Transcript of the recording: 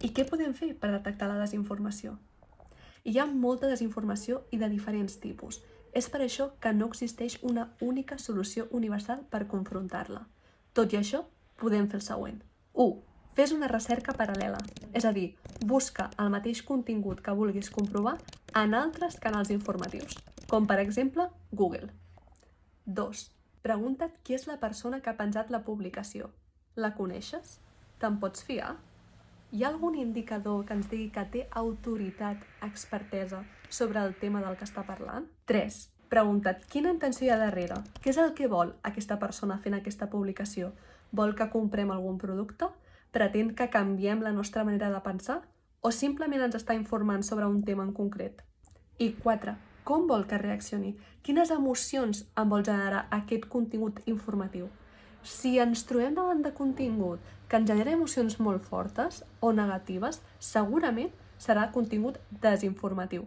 I què podem fer per detectar la desinformació? Hi ha molta desinformació i de diferents tipus. És per això que no existeix una única solució universal per confrontar-la. Tot i això, podem fer el següent. 1. Fes una recerca paral·lela, és a dir, busca el mateix contingut que vulguis comprovar en altres canals informatius, com per exemple Google. 2. Pregunta't qui és la persona que ha penjat la publicació. La coneixes? Te'n pots fiar? Hi ha algun indicador que ens digui que té autoritat, expertesa sobre el tema del que està parlant? 3. Pregunta't quina intenció hi ha darrere. Què és el que vol aquesta persona fent aquesta publicació? Vol que comprem algun producte? Pretén que canviem la nostra manera de pensar? O simplement ens està informant sobre un tema en concret? I 4. Com vol que reaccioni? Quines emocions en vol generar aquest contingut informatiu? Si ens trobem davant de contingut que ens genera emocions molt fortes o negatives, segurament serà contingut desinformatiu.